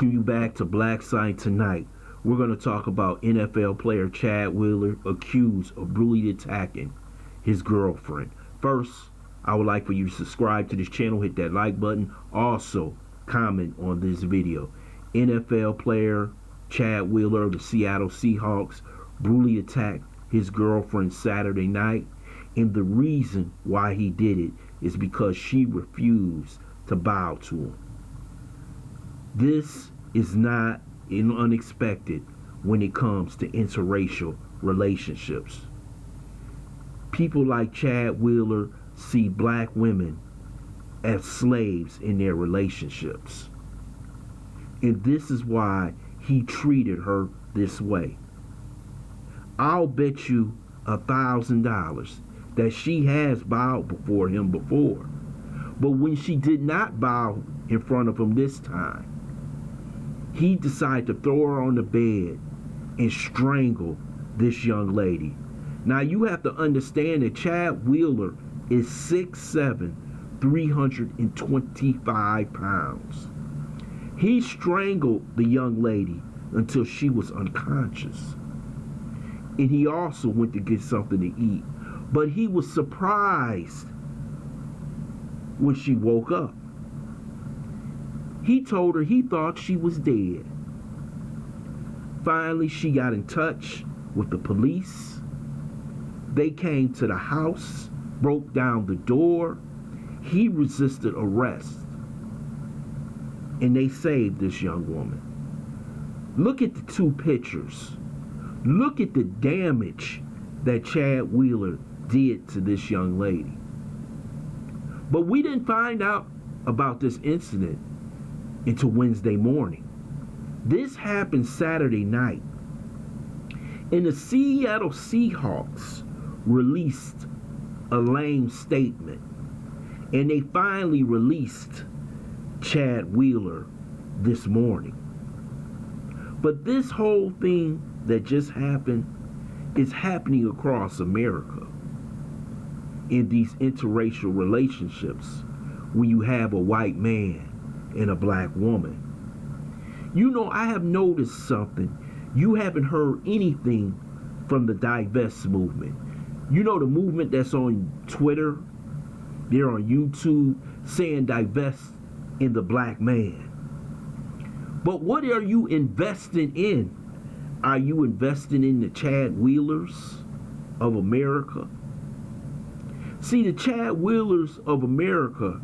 Welcome you back to Black Site Tonight. We're going to talk about NFL player Chad Wheeler accused of brutally attacking his girlfriend. First, I would like for you to subscribe to this channel, hit that like button. Also, comment on this video. NFL player Chad Wheeler of the Seattle Seahawks brutally attacked his girlfriend Saturday night. And the reason why he did it is because she refused to bow to him. This is not unexpected when it comes to interracial relationships. People like Chad Wheeler see black women as slaves in their relationships. And this is why he treated her this way. I'll bet you $1,000 that she has bowed before him before. But when she did not bow in front of him this time, he decided to throw her on the bed and strangle this young lady. Now you have to understand that Chad Wheeler is 6'7", 325 pounds. He strangled the young lady until she was unconscious. And he also went to get something to eat. But he was surprised when she woke up. He told her he thought she was dead. Finally, she got in touch with the police. They came to the house, broke down the door. He resisted arrest. And they saved this young woman. Look at the two pictures. Look at the damage that Chad Wheeler did to this young lady. But we didn't find out about this incident until Wednesday morning. This happened Saturday night. And the Seattle Seahawks released a lame statement. And they finally released Chad Wheeler this morning. But this whole thing that just happened is happening across America in these interracial relationships when you have a white man and a black woman. You know, I have noticed something. You haven't heard anything from the divest movement. You know, the movement that's on Twitter, they're on YouTube saying divest in the black man. But what are you investing in? Are you investing in the Chad Wheelers of America? See, the Chad Wheelers of America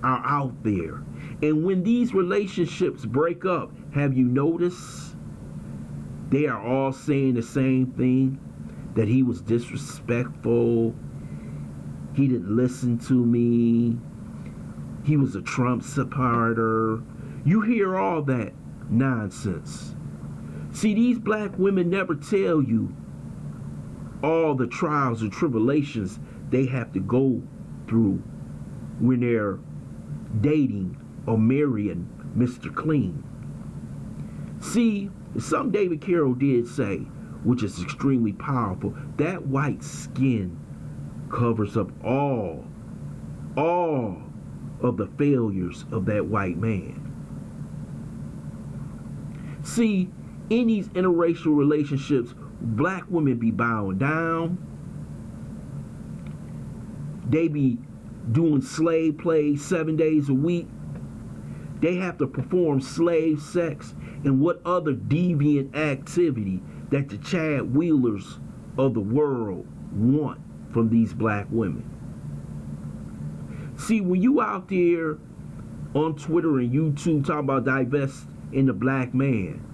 are out there. And when these relationships break up, have you noticed? They are all saying the same thing. That he was disrespectful. He didn't listen to me. He was a Trump supporter. You hear all that nonsense. See, these black women never tell you all the trials and tribulations they have to go through when they're dating or marrying Mr. Clean. See, something David Carroll did say, which is extremely powerful, that white skin covers up all of the failures of that white man. See, in these interracial relationships, black women be bowing down. They be doing slave play 7 days a week. They have to perform slave sex and what other deviant activity that the Chad Wheelers of the world want from these black women. See, when you out there on Twitter and YouTube talking about divest in the black man,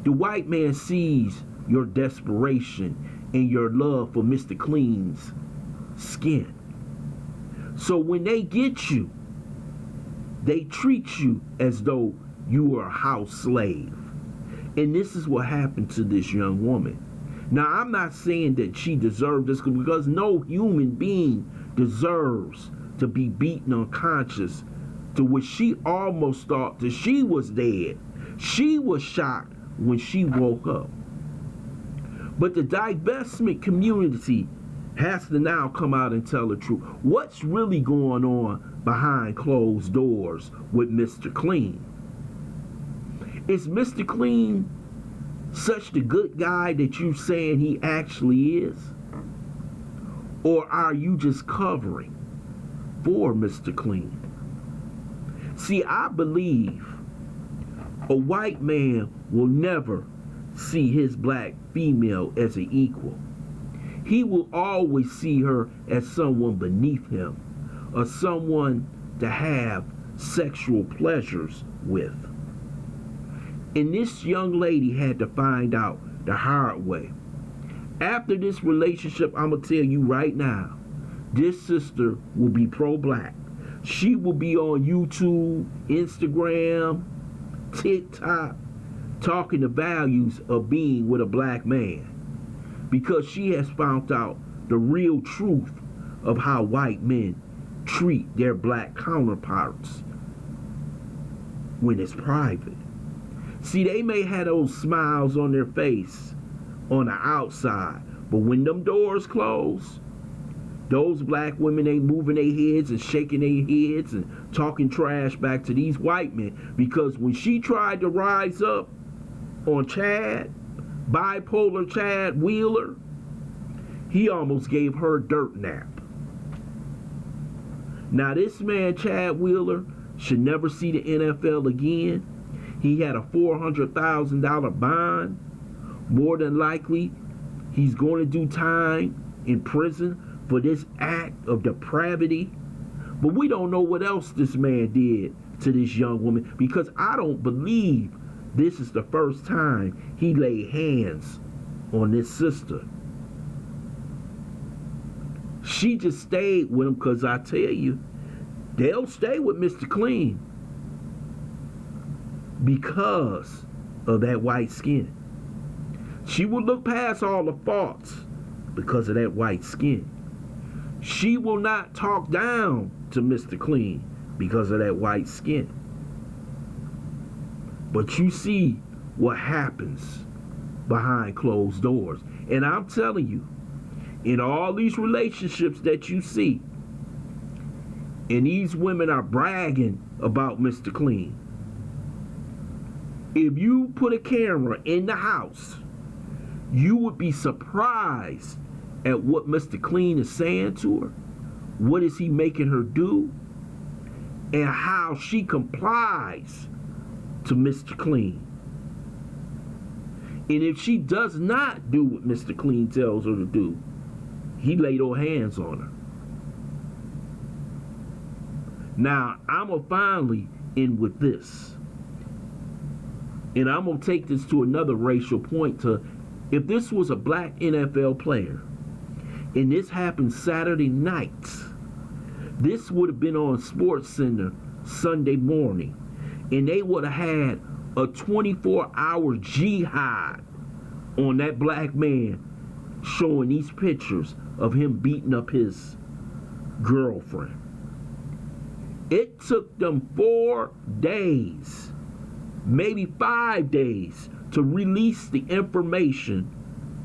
the white man sees your desperation and your love for Mr. Clean's skin. So when they get you, they treat you as though you are a house slave. And this is what happened to this young woman. Now, I'm not saying that she deserved this, because no human being deserves to be beaten unconscious, to which she almost thought that she was dead. She was shocked when she woke up. But the divestment community has to now come out and tell the truth. What's really going on behind closed doors with Mr. Clean? Is Mr. Clean such the good guy that you saying he actually is? Or are you just covering for Mr. Clean? See, I believe a white man will never see his black female as an equal. He will always see her as someone beneath him, or someone to have sexual pleasures with. And this young lady had to find out the hard way. After this relationship, I'm going to tell you right now, this sister will be pro-black. She will be on YouTube, Instagram, TikTok, talking the values of being with a black man, because she has found out the real truth of how white men treat their black counterparts when it's private. See, they may have those smiles on their face on the outside, but when them doors close, those black women ain't moving their heads and shaking their heads and talking trash back to these white men. Because when she tried to rise up on Chad, bipolar Chad Wheeler, he almost gave her a dirt nap. Now this man, Chad Wheeler, should never see the NFL again. He had a $400,000 bond. More than likely, he's going to do time in prison for this act of depravity. But we don't know what else this man did to this young woman, because I don't believe this is the first time he laid hands on this sister. She just stayed with him because I tell you, they'll stay with Mr. Clean because of that white skin. She will look past all the faults because of that white skin. She will not talk down to Mr. Clean because of that white skin. But you see what happens behind closed doors. And I'm telling you, in all these relationships that you see, and these women are bragging about Mr. Clean, if you put a camera in the house, you would be surprised at what Mr. Clean is saying to her. What is he making her do? And how she complies to Mr. Clean. And if she does not do what Mr. Clean tells her to do, he laid her hands on her. Now, I'm going to finally end with this. And I'm going to take this to another racial point. If this was a black NFL player, and this happened Saturday night, this would have been on SportsCenter Sunday morning, and they would have had a 24-hour jihad on that black man, showing these pictures of him beating up his girlfriend. It took them 4 days, maybe 5 days, to release the information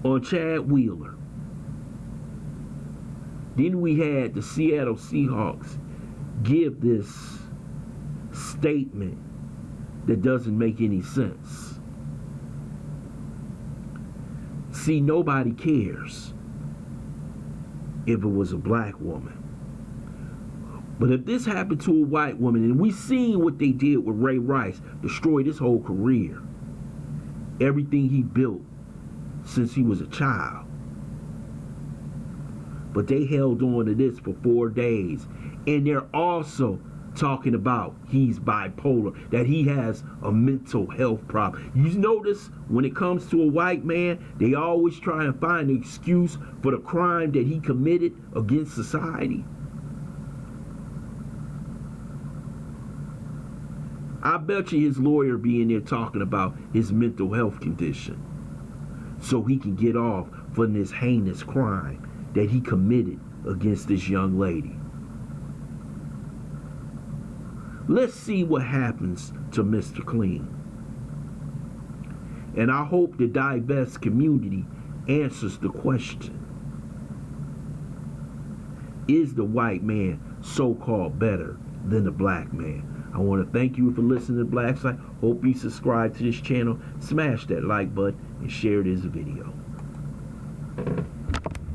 on Chad Wheeler. Then we had the Seattle Seahawks give this statement that doesn't make any sense. See, nobody cares if it was a black woman. But if this happened to a white woman, and we seen what they did with Ray Rice, destroyed his whole career, everything he built since he was a child. But they held on to this for 4 days. And they're also talking about he's bipolar, that he has a mental health problem. You notice when it comes to a white man, they always try and find an excuse for the crime that he committed against society. I bet you his lawyer be in there talking about his mental health condition so he can get off from this heinous crime that he committed against this young lady. Let's see what happens to Mr. Clean. And I hope the diverse community answers the question. Is the white man so-called better than the black man? I want to thank you for listening to Black Site. Hope you subscribe to this channel, smash that like button, and share this video.